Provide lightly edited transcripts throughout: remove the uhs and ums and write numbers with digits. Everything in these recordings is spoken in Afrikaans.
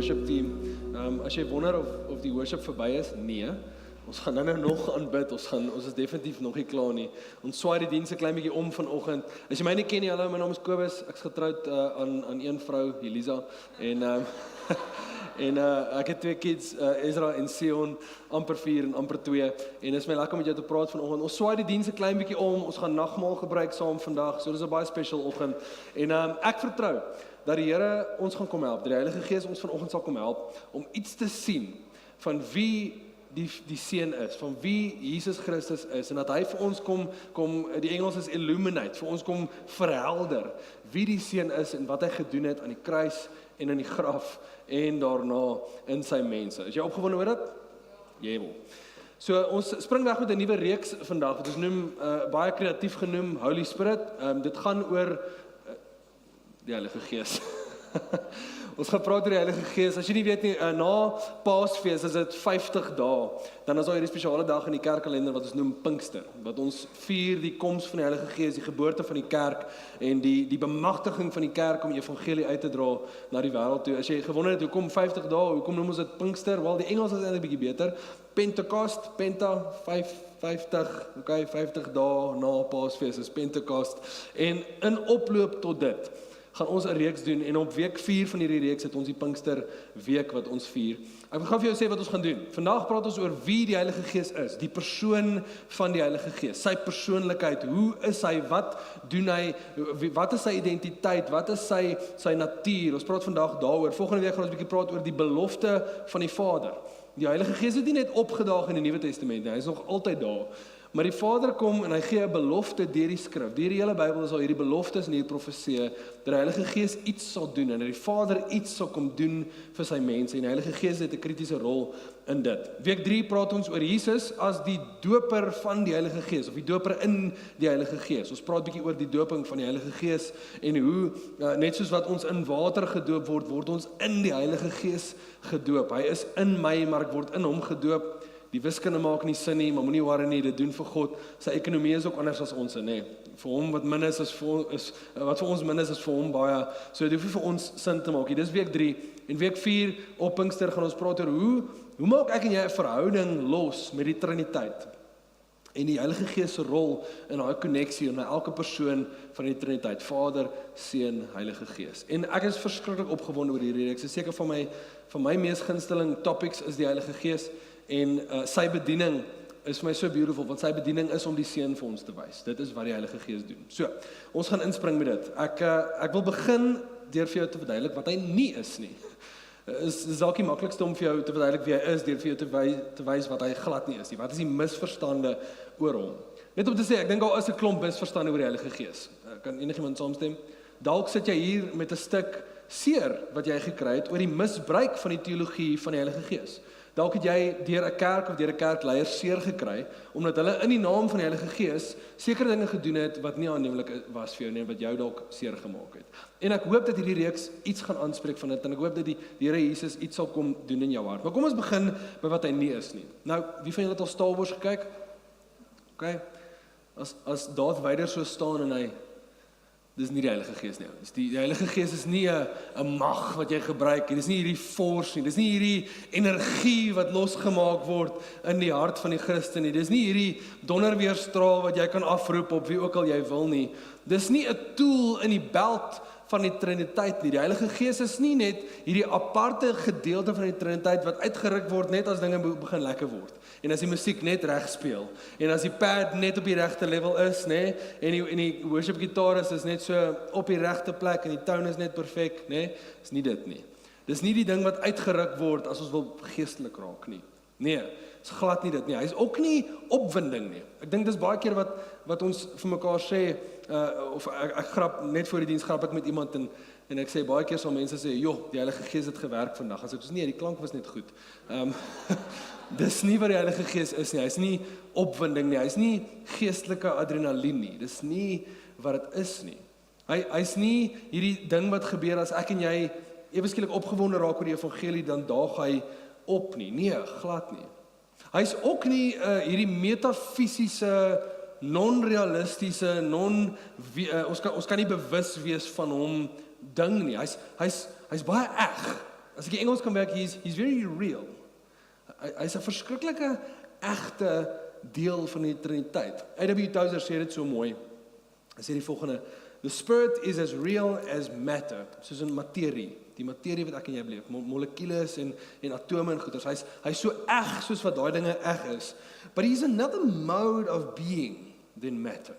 worship team. As jy wonder of die worship verby is, nee. Ons gaan nou nog aanbid, ons is definitief nog nie klaar nie. Ons swaai die diens 'n klein bietjie om vanoggend. As jy my nie ken nie, hallo, my naam is Kobus, ek's getroud aan een vrou, Elisa, en ek het 2 kids, Ezra en Sion, amper 4 en amper 2, en is my lekker met jou te praat vanoggend. Ons swaai die diens 'n klein bietjie om, ons gaan nagmaal gebruik saam vandag, so dis 'n baie special oggend, en ek vertrou dat die Here ons gaan kom help, dat die Heilige Gees ons vanoggend sal kom help, om iets te sien van wie die seun is, van wie Jesus Christus is, en dat hy vir ons kom, die Engels is illuminate, vir ons kom verhelder, wie die seun is, en wat hy gedoen het aan die kruis, en in die graf, en daarna in sy mense. Is jy opgewonde oor dit? Jawel. So, ons spring weg met 'n nuwe reeks vandag, wat ons noem, baie kreatief genoem, Holy Spirit. Dit gaan oor die Heilige Gees. Ons gaan praat oor die Heilige Gees. As jy nie weet nie, na Paasfees is dit 50 dae. Dan is daar hierdie spesiale dag in die kerkkalender wat ons noem Pinkster, wat ons vier die koms van die Heilige Gees, die geboorte van die kerk en die bemagtiging van die kerk om die evangelie uit te dra na die wêreld toe. As jy gewonder het hoekom 50 dae, hoekom noem ons dit Pinkster? Wel, die Engels is eintlik bietjie beter. Pentecost, Penta 50, okay, 50 dae na Paasfees is Pentecost. En in oploop tot dit gaan ons 'n reeks doen, en op week 4 van hierdie reeks het ons die Pinkster week wat ons vier. Ek wil gou vir jou sê wat ons gaan doen. Vandag praat ons oor wie die Heilige Gees is, die persoon van die Heilige Gees, sy persoonlikheid, hoe is hy, wat doen hy, wat is sy identiteit, wat is sy natuur. Ons praat vandag daaroor. Volgende week gaan ons 'n bietjie praat oor die belofte van die Vader. Die Heilige Gees het nie net opgedaag in die Nuwe Testament nie, hy is nog altyd daar. Maar die Vader kom en hy gee 'n belofte deur die skrif. Deur die hele Bybel is al hierdie beloftes en hierdie profeseë dat die Heilige Gees iets sal doen en dat die Vader iets sal kom doen vir sy mense, en die Heilige Gees het 'n kritiese rol in dit. Week 3 praat ons oor Jesus as die doper van die Heilige Gees, of die doper in die Heilige Gees. Ons praat bietjie oor die doping van die Heilige Gees en hoe, net soos wat ons in water gedoop word, word ons in die Heilige Gees gedoop. Hy is in my, maar ek word in hom gedoop. Die wiskunde maak nie sin nie, maar moenie worry nie, dit doen vir God. Sy ekonomie is ook anders as ons, nê. Vir hom wat min is wat vir ons min is vir hom baie. So dit hoef nie vir ons sin te maak nie. Dis week 3 en week 4 op Pinkster gaan ons praat oor hoe maak ek en jy 'n verhouding los met die Triniteit en die Heilige Gees se rol in daai koneksie en elke persoon van die Triniteit, Vader, Seun, Heilige Gees. En ek is verskriklik opgewonde oor hierdie reeks. Ek is seker van my mees gunsteling topics is die Heilige Gees. En sy bediening is vir my so beautiful, want sy bediening is om die Seun vir ons te wys. Dit is wat die Heilige Gees doen. So, ons gaan inspring met dit. Ek wil begin deur vir jou te verduidelik wat hy nie is nie. Is dalk die maklikste om vir jou te verduidelik wie hy is, deur vir jou te wys wat hy glad nie is nie. Wat is die misverstande oor hom? Net om te sê, ek dink daar is 'n klomp misverstande oor die Heilige Gees. Kan enigiemand saamstem? Dalk sit jy hier met 'n stuk seer wat jy gekry het oor die misbruik van die teologie van die Heilige Gees. Dalk het jy deur 'n kerk of deur 'n kerkleier seer gekry, omdat hulle in die naam van die Heilige Gees sekere dinge gedoen het wat nie aanneemlik was vir jou nie, wat jou dalk seer gemaak het. En ek hoop dat hierdie reeks iets gaan aanspreek van dit, en ek hoop dat die Here Jesus iets sal kom doen in jou hart. Maar kom ons begin by wat hy nie is nie. Nou, wie van julle het al Star Wars gekyk? Okay. As Darth Vader so staan en hy, dis nie die Heilige Gees nie. Die Heilige Gees is nie 'n mag wat jy gebruik nie. Dis nie hierdie force nie. Dis nie hierdie energie wat losgemaak word in die hart van die Christen nie. Dis nie hierdie donderweerstraal wat jy kan afroep op wie ook al jy wil nie. Dis nie 'n tool in die belt van die Triniteit nie. Die Heilige Gees is nie net hierdie aparte gedeelte van die Triniteit wat uitgeruk word net as dinge begin lekker word. En as die musiek net reg speel. En as die pad net op die regte level is, nê, en die worship gitaar is net so op die regte plek en die tone is net perfek, nê. Dis nie dit nie. Dis nie die ding wat uitgeruk word as ons wil geestelik raak nie. Nee, is glad nie dit nie. Hy's ook nie opwinding nie. Ek dink dis baie keer wat ons vir mekaar sê, of ek grap net voor die diens grap ek met iemand en ek sê baie keer sal mense sê, "Joh, die Heilige Gees het gewerk vandag." As ek sê, "Nee, die klank was net goed." Dis nie wat die Heilige Gees is nie. Hy's nie opwinding nie. Hy's nie geestelike adrenalien nie. Dis nie wat dit is nie. Hy's nie hierdie ding wat gebeur as ek en jy ewe skielik opgewonde raak oor die evangelie, dan daag hy op nie. Nee, glad nie. Hy's ook nie hierdie metafisiese, non-realistiese, ons kan nie bewus wees van hom ding nie. Hy's baie eg. as ek die Engels kan werk, he's very real. Hy's 'n verskriklike, egte deel van die Triniteit. A.W. Tozer sê dit so mooi. Hy sê die volgende: The spirit is as real as matter, soos in materie. Die materie wat ek en jy beleef, molekules en atome en goeters. Hy's so eg soos wat daai dinge eg is. But he's another mode of being than matter.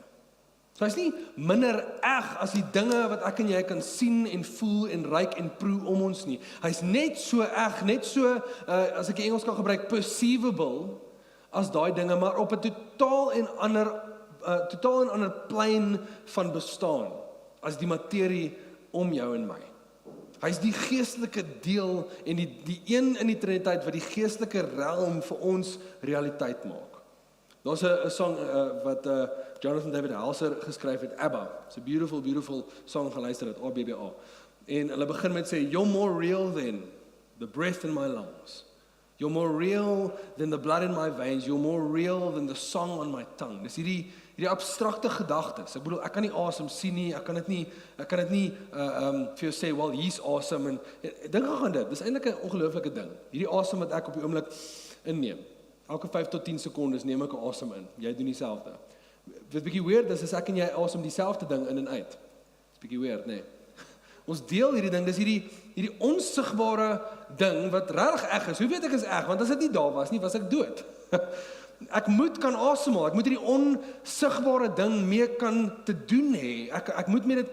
So hy's nie minder eg as die dinge wat ek en jy kan sien en voel en ruik en proe om ons nie. Hy's net so eg, net so, as ek die Engels kan gebruik, perceivable as daai dinge, maar op 'n totaal en ander plein van bestaan as die materie om jou en my. Hy's die geestelike deel en die een in die Triniteit wat die geestelike realm vir ons realiteit maak. Daar's 'n song wat Jonathan David Helser geskryf het, ABBA. It's a beautiful, beautiful song, geluister het, ABBA. En hulle begin met sê, you're more real than the breath in my lungs. You're more real than the blood in my veins. You're more real than the song on my tongue. Dis hierdie abstrakte gedagtes. Ek bedoel, ek kan nie asem sien nie, ek kan dit nie vir jou sê, well, he's awesome, en dink aan dit, dis eintlik 'n ongelooflike ding. Hierdie asem wat ek op die oomblik inneem. Elke 5 tot 10 sekondes neem ek 'n asem in. Jy doen dieselfde. Wat bietjie weird is ek en jy asem dieselfde ding in en uit. Dis bietjie weird, nee. Ons deel hierdie ding, dis hierdie onsigbare ding wat regtig eg is. Hoe weet ek is eg? Want as dit nie daar was nie, was ek dood. Ek moet kan asemhaal. Ek moet hierdie onsigbare ding mee kan te doen hê. Ek moet met dit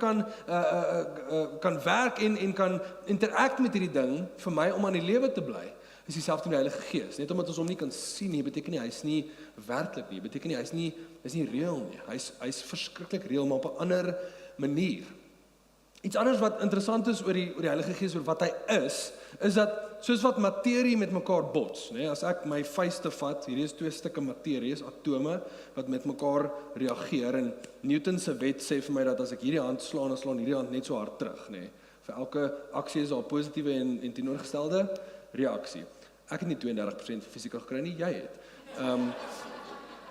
kan werk en kan interact met hierdie ding vir my om aan die lewe te bly. Is dieselfde met die Heilige Gees. Net omdat ons hom nie kan sien nie, beteken nie hy's nie werklik nie. Beteken nie hy's nie reël nie. Hy's verskriklik reël, maar op 'n ander manier. Iets anders wat interessant is oor die Heilige Gees, oor wat hy is dat soos wat materie met mekaar bots, né? As ek my vuiste vat, hierdie is 2 stukke materie, is atome wat met mekaar reageer, en Newton se wet sê vir my dat as ek hierdie hand slaan, dan slaan hierdie hand net so hard terug, né? Vir elke aksie is daar 'n positiewe en teenoorgestelde reaksie. Ek het nie 32% vir fisika gekry nie, jy het.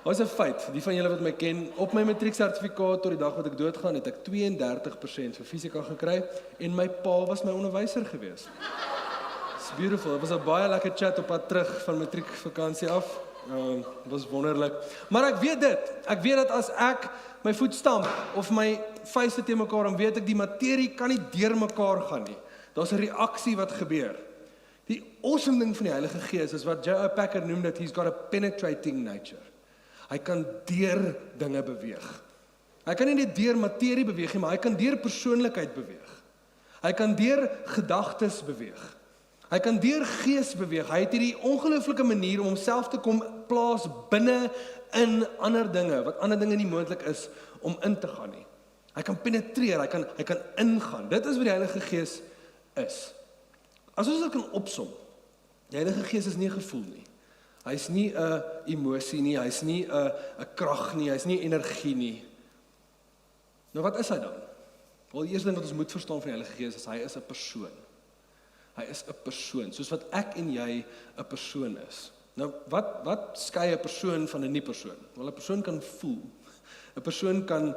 Wat is 'n feit? Die van julle wat my ken, op my matrieksertifikaat tot die dag wat ek doodgaan, het ek 32% vir fisika gekry en my pa was my onderwyser gewees. It's beautiful. Dit was 'n baie lekker chat op pad terug van matriekvakansie af. Dit was wonderlik. Maar ek weet dat as ek my voet stamp of my vuiste teen mekaar, dan weet ek die materie kan nie deur mekaar gaan nie. Daar's 'n reaksie wat gebeur. Die awesome ding van die Heilige Gees is wat J.I. Packer noem dat he's got a penetrating nature. Hy kan deur dinge beweeg. Hy kan nie net deur materie beweeg nie, maar hy kan deur persoonlikheid beweeg. Hy kan deur gedagtes beweeg. Hy kan deur gees beweeg. Hy het hierdie ongelooflike manier om homself te kom plaas binne in ander dinge, wat ander dinge nie moontlik is om in te gaan nie. Hy kan penetreer, hy kan ingaan. Dit is wat die Heilige Gees is. As ons dit kan opsom, die Heilige Gees is nie 'n gevoel nie. Hy's nie 'n emosie nie, hy's nie 'n krag nie, hy's nie energie nie. Nou wat is hy dan? Wel, die eerste ding wat ons moet verstaan van die Heilige Gees is hy is 'n persoon. Hy is 'n persoon, soos wat ek en jy 'n persoon is. Nou, wat skei 'n persoon van 'n nie-persoon? Wel, 'n persoon kan voel. 'n Persoon kan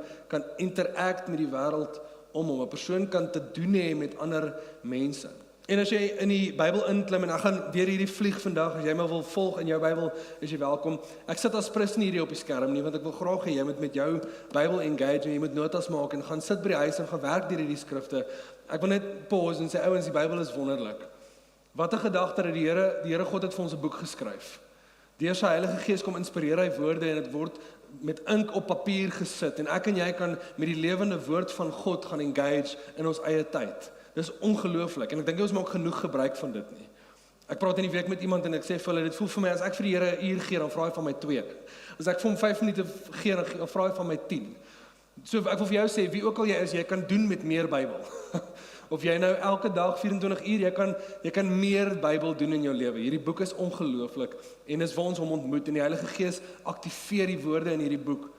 interact met die wêreld om hom. 'n Persoon kan te doen hê met ander mense. En as jy in die Bybel inklim, en ek gaan deur hierdie vlieg vandag, as jy my wil volg in jou Bybel, is jy welkom. Ek sit as Prins nie hierdie op die skerm nie, want ek wil graag hê jy moet met jou Bybel engage, en jy moet notas maak, en gaan sit by die huis, en gaan werk deur hierdie skrifte. Ek wil net pause en sê, ouens, die Bybel is wonderlik. Wat 'n gedagte dat die Here God het vir ons 'n boek geskryf. Deur sy Heilige Gees kom inspireer hy woorde, en dit word met ink op papier gesit, en ek en jy kan met die lewende woord van God gaan engage in ons eie tyd. Dis ongelooflik, en ek dink ons maak genoeg gebruik van dit nie. Ek praat in die week met iemand en ek sê vir hulle, dit voel vir my as ek vir die Here 'n uur gee, dan vra hy van my 2. As ek vir hom 5 minute gee, dan vra hy van my 10. So ek wil vir jou sê, wie ook al jy is, jy kan doen met meer Bybel. Of jy nou elke dag 24 uur, jy kan meer Bybel doen in jou lewe. Hierdie boek is ongelooflik, en dis waar ons hom ontmoet, en die Heilige Gees aktiveer die woorde in hierdie boek,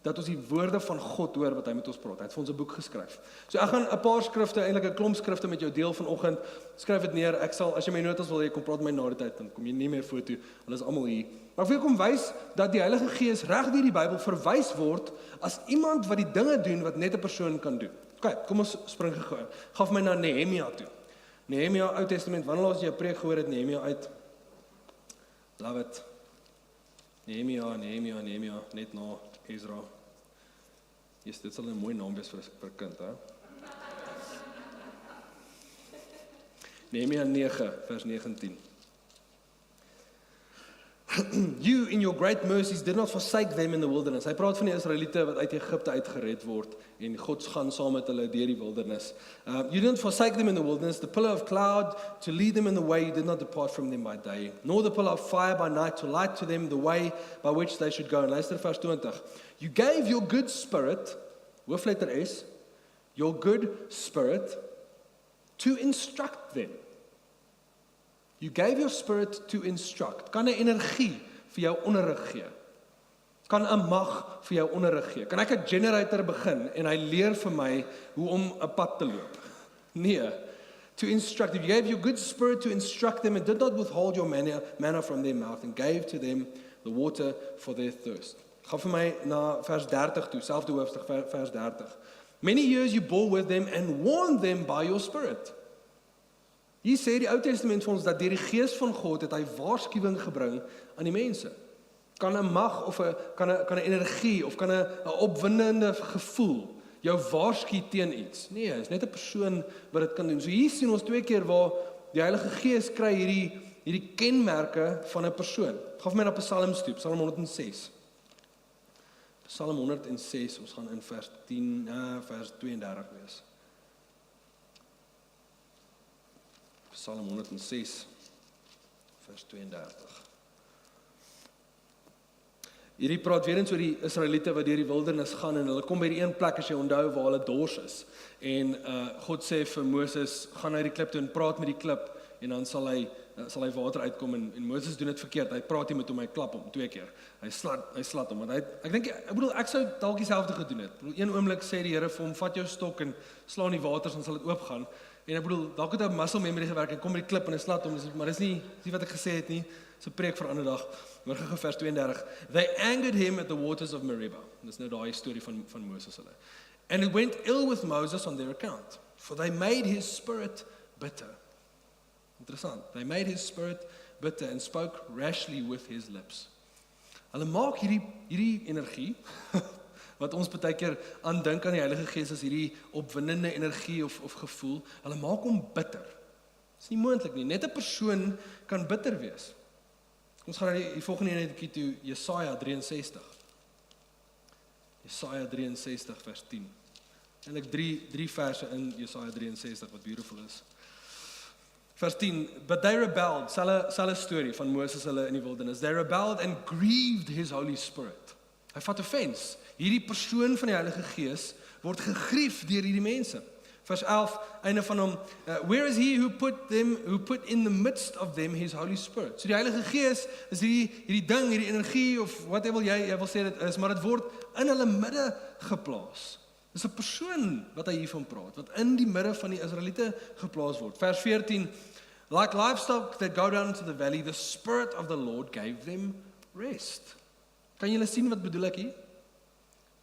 dat ons die woorde van God hoor wat hy met ons praat. Hy het vir ons 'n boek geskryf. So ek gaan 'n paar skrifte, eintlik 'n klomp skrifte met jou deel vanoggend. Skryf dit neer. Ek sal, as jy my notas wil hê, kom praat met my na die tyd, dan kom jy nie meer foto. Hulle is almal hier. Maar ek wil kom wys dat die Heilige Gees reg deur die Bybel verwys word as iemand wat die dinge doen wat net 'n persoon kan doen. OK, kom ons spring gou. Gaan vir my na Nehemia toe. Nehemia, Ou Testament, wanneer laas jy 'n preek gehoor het, Nehemia uit? Love it. Nehemia, net na Ezra. Dit sal 'n mooi naam wees vir 'n kind, hè? Nehemia 9, vers 19. You in your great mercies did not forsake them in the wilderness. Hy praat van die Israeliete wat uit Egipte uitgered word en God gaan saam met hulle deur die wildernis. You didn't forsake them in the wilderness, the pillar of cloud to lead them in the way, you did not depart from them by day, nor the pillar of fire by night to light to them the way by which they should go. En luister vers 20. You gave your good spirit, hoofletter S, your good spirit to instruct them. You gave your spirit to instruct. Kan 'n energie vir jou onderrig gee? Kan 'n mag vir jou onderrig gee? Kan ek 'n generator begin en hy leer vir my hoe om 'n pad te loop? Nee. To instruct. You gave your good spirit to instruct them and did not withhold your manna from their mouth and gave to them the water for their thirst. Gaan vir my na vers 30 toe, selfde hoofstuk vers 30. Many years you bore with them and warned them by your spirit. Hier sê die Ou Testament vir ons dat deur die Gees van God het hy waarskuwing gebring aan die mense. Kan 'n mag of kan 'n energie of kan 'n opwindende gevoel jou waarsku teen iets? Nee, is net 'n persoon wat dit kan doen. So hier sien ons twee keer waar die Heilige Gees kry hierdie kenmerke van 'n persoon. Gaan vir my na Psalms toe, Psalm 106. Psalm 106, ons gaan in vers 10, vers 32 lees. Psalm 106, vers 32. Hierdie praat weer eens oor die Israeliete wat deur die wildernis gaan en hulle kom by die een plek as jy onthou waar hulle dors is. En God sê vir Moses, gaan na die klip toe en praat met die klip en dan sal hy water uitkom en Moses doen dit verkeerd. Hy praat nie met hom, hy klap hom 2 keer. Hy slat hom want ek sou dalk dieselfde gedoen het. Een oomblik sê die Here vir hom, vat jou stok en slaan die waters en sal dit oopgaan. En ek bedoel, dalk het hy muscle memory gewerk en kom by die klip en hy slat hom, maar dis nie wat ek gesê het nie. Dis 'n preek vir 'n ander dag. Maar gou vers 32. They angered him at the waters of Meribah. Dis nou daai storie van Moses hulle. And it went ill with Moses on their account, for they made his spirit bitter. Interessant. They made his spirit bitter and spoke rashly with his lips. Hulle maak hierdie energie wat ons baie keer aandink aan die Heilige Gees as hierdie opwindende energie of gevoel, hulle maak hom bitter. Dis nie moontlik nie. Net 'n persoon kan bitter wees. Ons gaan na die volgende enetjie toe, Jesaja 63. Jesaja 63 vers 10. En ek drie verse in Jesaja 63 wat beautiful is. Vers 10, but they rebelled, selfe storie van Moses hulle in die wildernis. They rebelled and grieved his Holy Spirit. Hy vat offense. Hierdie persoon van die Heilige Gees word gegrief deur hierdie mense. Vers 11, einde van hom, where is he who put in the midst of them his Holy Spirit? So die Heilige Gees is hierdie ding, hierdie energie of whatever jy wil sê dit is, maar dit word in hulle midde geplaas. Dis 'n persoon wat hy hiervan praat, wat in die midde van die Israeliete geplaas word. Vers 14, like livestock that go down into the valley, the Spirit of the Lord gave them rest. Kan julle sien wat bedoel ek hier?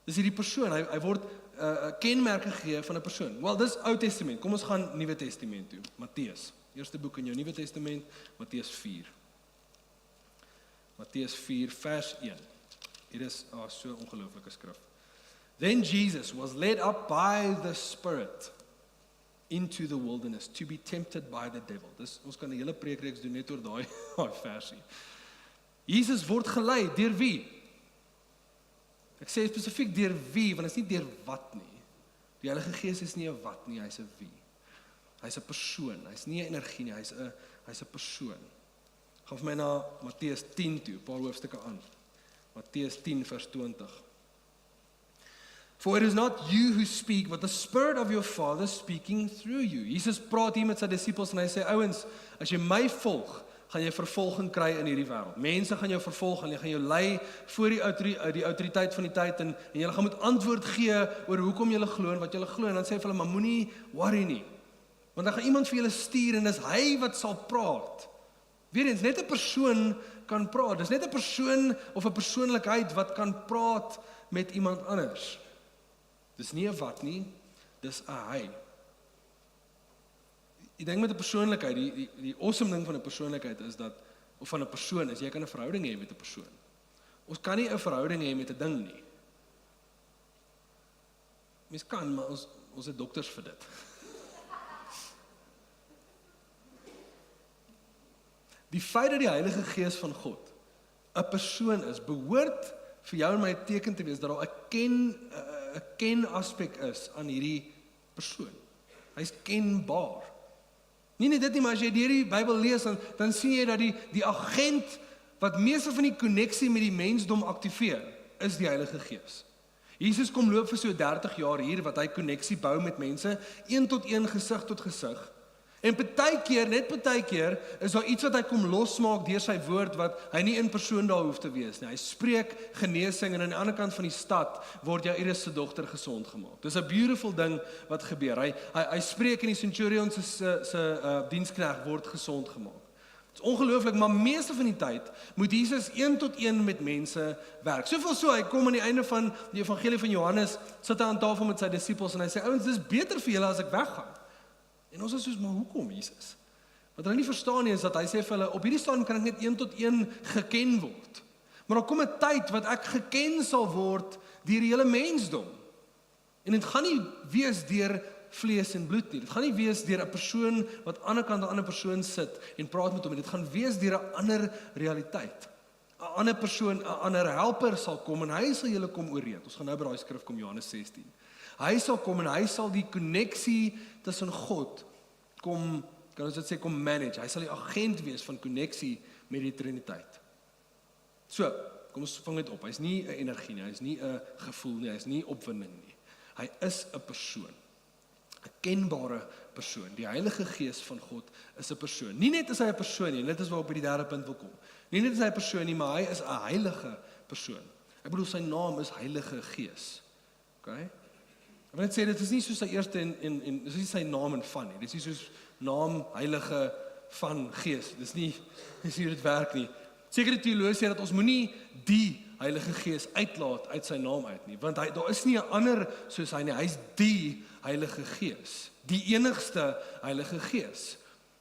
Dis hierdie persoon, hy word kenmerke gegee van 'n persoon. Wel, dis Ou Testament. Kom ons gaan Nuwe Testament toe. Matteus. Eerste boek in jou Nuwe Testament, Matteus 4. Matteus 4 vers 1. Hier is so 'n ongelooflike skrif. Then Jesus was led up by the Spirit into the wilderness to be tempted by the devil. Dis ons kan 'n hele preekreeks doen net oor daai versie. Jesus word gelei deur wie? Ek sê spesifiek deur wie, want dit is nie deur wat nie. Die Heilige Gees is nie 'n wat nie, hy's 'n wie. Hy's 'n persoon, hy's nie 'n energie nie, hy's 'n persoon. Gaan vir my na Matteus 10 toe, 'n paar hoofstukke aan. Matteus 10 vers 20. For it is not you who speak, but the Spirit of your Father speaking through you. Jesus praat hier met sy disippels en hy sê, ouens, as jy my volg, gaan jy vervolging kry in hierdie wêreld. Mense gaan jou vervolg en hulle gaan jou lei voor die autoriteit van die tyd en jy gaan moet antwoord gee oor hoekom jy glo en wat jy glo en dan sê hy vir hulle, maar moenie worry nie. Want dan gaan iemand vir julle stuur en dis hy wat sal praat. Weereens, net 'n persoon kan praat. Dis net 'n persoon of 'n persoonlikheid wat kan praat met iemand anders. Dis nie 'n wat nie, dis 'n hy. Ek dink met 'n persoonlikheid, die awesome ding van 'n persoonlikheid is dat, of van 'n persoon is, jy kan 'n verhouding hê met 'n persoon. Ons kan nie 'n verhouding hê met 'n ding nie. Mens kan, maar ons het dokters vir dit. Die feit dat die Heilige Gees van God 'n persoon is, behoort vir jou en my 'n teken te wees dat daar 'n ken aspek is aan hierdie persoon. Hy's kenbaar. Nie net dit nie, maar as jy deur die Bybel lees, dan sien jy dat die agent wat meeste van die koneksie met die mensdom aktiveer, is die Heilige Gees. Jesus kom loop vir so 30 jaar hier, wat hy koneksie bou met mense, 1 tot 1, gesig tot gesig. En net partykeer, is daar iets wat hy kom losmaak deur sy woord, wat hy nie in persoon daar hoef te wees nie. Hy spreek genesing, en aan die ander kant van die stad, word Jairus se dogter gesond gemaak. Dis 'n beautiful ding wat gebeur. Hy spreek en die centurion se diensknegt word gesond gemaak. Dit is ongelooflik, maar meeste van die tyd moet Jesus 1 tot 1 met mense werk. Soveel so, hy kom aan die einde van die evangelie van Johannes, sit hy aan tafel met sy disippels, en hy sê, ouens, dis beter vir julle as ek weggaan. En ons is soos, maar hoekom, Jesus? Wat hulle nie verstaan nie, is dat hy sê vir hulle, op hierdie stadium kan ek net 1 tot 1 geken word. Maar daar kom 'n tyd wat ek geken sal word deur die hele mensdom. En dit gaan nie wees deur vlees en bloed nie. Dit gaan nie wees deur 'n persoon wat aan die ander kant 'n ander persoon sit en praat met hom. Dit gaan wees deur 'n ander realiteit. 'n Ander persoon, 'n ander helper sal kom, en hy sal julle kom oorreed. Ons gaan nou by daai skrif kom, Johannes 16. Hy sal kom en hy sal die koneksie tussen God kom manage. Hy sal die agent wees van koneksie met die Triniteit. So, kom ons vang dit op. Hy's nie 'n energie nie, hy's nie 'n gevoel nie, hy's nie opwinding nie. Hy is 'n persoon. 'n Kenbare persoon. Die Heilige Gees van God is 'n persoon. Nie net is hy 'n persoon nie, dit is waar op die derde punt wil kom. Nie net is hy 'n persoon nie, maar hy is 'n heilige persoon. Ek bedoel, sy naam is Heilige Gees. Okay? Ek wil net sê, dit is nie soos sy eerste en dis nie sy naam en van nie. Dit is nie soos naam, heilige, van Gees. Dis nie hoe dit werk nie. Sekere teoloë sê dat ons moenie die Heilige Gees uitlaat uit sy naam uit nie, want daar is nie 'n ander soos hy nie. Hy's die Heilige Gees, die enigste Heilige Gees.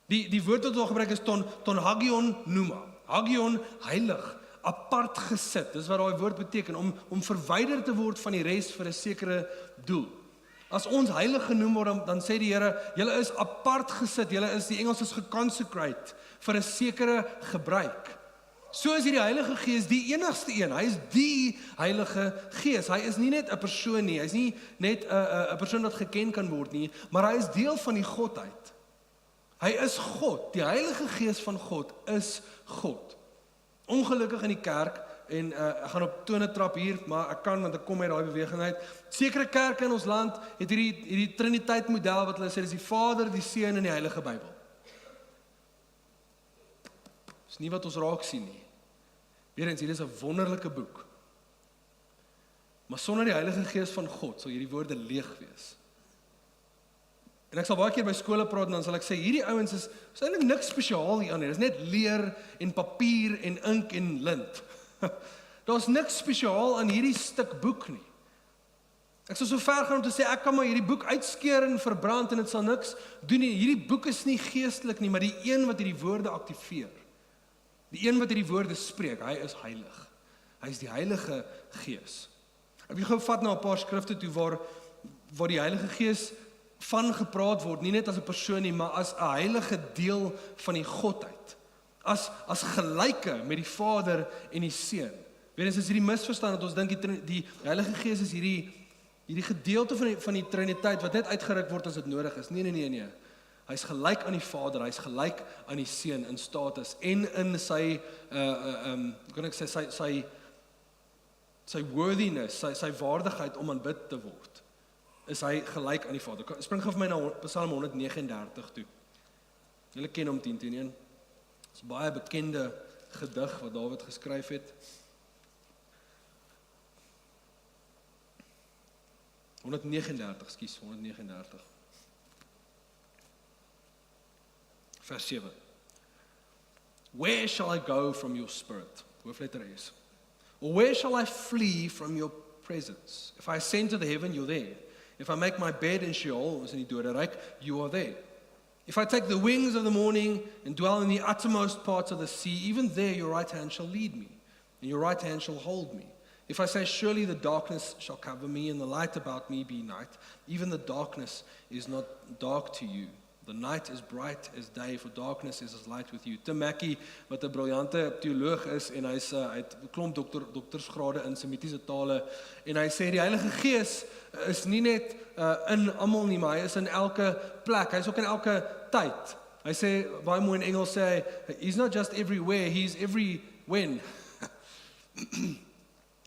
Die woord wat ons gebruik is ton hagion pneuma. Hagion, heilig, apart gesit. Dis wat daai woord beteken, om verwyder te word van die res vir 'n sekere doel. As ons heilig genoem word, dan sê die Here, julle is apart gesit, julle is, die Engels is geconsecrate, vir 'n sekere gebruik. So is hierdie Heilige Gees die enigste een. Hy is die Heilige Gees. Hy is nie net 'n persoon nie, hy is nie net 'n persoon wat geken kan word nie, maar hy is deel van die Godheid. Hy is God. Die Heilige Gees van God is God. Ongelukkig in die kerk, en ek gaan op tone trap hier, maar ek kan, want ek kom uit daai beweging uit. Sekere kerke in ons land het hierdie Triniteit model wat hulle sê, dis die Vader, die Seun en die Heilige Bybel. Dis nie wat ons raak sien nie. Weerens, hier is 'n wonderlike boek. Maar sonder die Heilige Gees van God sal hierdie woorde leeg wees. En ek sal baie keer by skole praat, en dan sal ek sê, hierdie ouens is eintlik niks spesiaal hier aan nie. Dis net leer en papier en ink en lint. Daar's niks spesiaal aan hierdie stuk boek nie. Ek sal so ver gaan om te sê, ek kan maar hierdie boek uitskeer en verbrand en dit sal niks doen nie. Hierdie boek is nie geestelik nie, maar die een wat hierdie woorde aktiveer. Die een wat hierdie woorde spreek, hy is heilig. Hy is die Heilige Gees. Ek wil gou vat na 'n paar skrifte toe waar die Heilige Gees van gepraat word, nie net as 'n persoon nie, maar as 'n heilige deel van die Godheid. As gelyke met die Vader en die Seun. Weerens is hierdie misverstand dat ons dink die Heilige Gees is hierdie gedeelte van die Triniteit wat net uitgeruk word as dit nodig is. Nee. Hy's gelyk aan die Vader, hy's gelyk aan die Seun in status en in sy kan ek sê sy worthiness, sy waardigheid om aanbid te word. Is hy gelyk aan die Vader. Spring gou vir my na Psalm 139 toe. Julle ken hom 10:1. Dis 'n baie bekende gedig wat Dawid geskryf het. 139. Vers 7. Where shall I go from your spirit? Hoofletter S. Or where shall I flee from your presence? If I ascend to the heaven, you're there. If I make my bed in Sheol, is in die doderyk, you are there. If I take the wings of the morning and dwell in the uttermost parts of the sea, even there your right hand shall lead me, and your right hand shall hold me. If I say, surely the darkness shall cover me, and the light about me be night, even the darkness is not dark to you. The night is bright as day, for darkness is as light with you. Tim Mackey, wat 'n briljante teoloog is, en hy het 'n klomp doktorsgrade in Semitiese tale, en hy sê die Heilige Gees is nie net in almal nie, maar hy is in elke plek, hy is ook in elke tyd. Hy sê, baie mooi in Engels sê, he's not just everywhere, he's every when.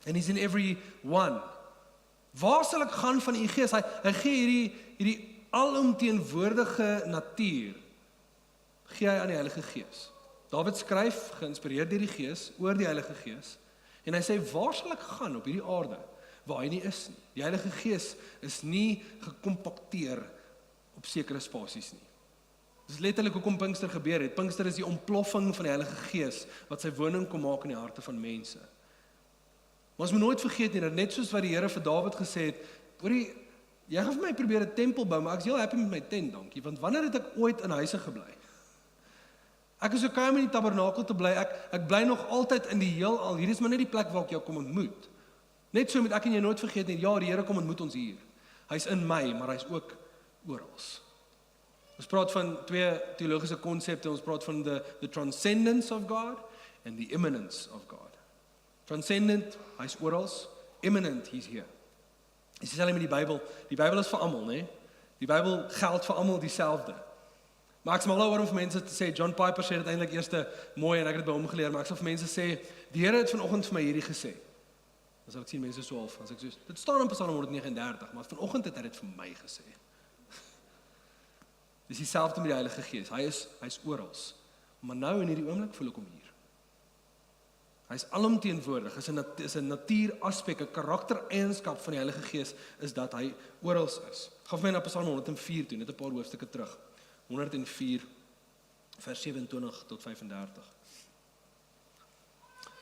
And he's in every one. Waar sal ek gaan van u Gees? Hy gee hierdie alomteenwoordige natuur gee hy aan die Heilige Gees. Dawid skryf, geïnspireerd deur die Gees, oor die Heilige Gees, en hy sê, waar sal ek gaan op hierdie aarde, waar hy nie is nie. Die Heilige Gees is nie gekompakteer op sekere spasies nie. Dis letterlik hoekom Pinkster gebeur het. Pinkster is die ontploffing van die Heilige Gees, wat sy woning kom maak in die harte van mense. Maar ons moet nooit vergeet nie, dat net soos wat die Here vir Dawid gesê het, hoorie, jy gaan vir my probeer 'n tempel bou, maar ek is heel happy met my tent, dankie, want wanneer het ek ooit in huise gebly? Ek is okay om in die tabernakel te bly, ek bly nog altyd in die heelal, hier is maar net die plek waar ek jou kom ontmoet. Net so moet ek en jy nooit vergeet nie, ja, die Here kom ontmoet ons hier. Hy's in my, maar hy's ook oral. Ons praat van twee teologiese konsepte, ons praat van the transcendence of God and the immanence of God. Transcendent, hy's oral, immanent, he's here. Dis dieselfde met die Bybel is vir almal, né? Die Bybel geld vir almal dieselfde. Maar ek is mal oor om vir mense te sê, John Piper sê dit eintlik eers mooi en ek het dit by hom geleer, maar ek sal vir mense sê, die Here het vanoggend vir my hierdie gesê. Dan sal ek sien mense so half, as ek sê, dit staan in Psalm 139, maar vanoggend het hy dit vir my gesê. Dis dieselfde met die Heilige Gees, hy's oral. Maar nou in hierdie oomblik voel ek hom hier. Hy's alomteenwoordig, is 'n natuuraspek, 'n karaktereienskap van die Heilige Gees, is dat hy oral is. Gaan vir my na Psalm 104 toe, net 'n paar hoofstukke terug. 104, vers 27 tot 35.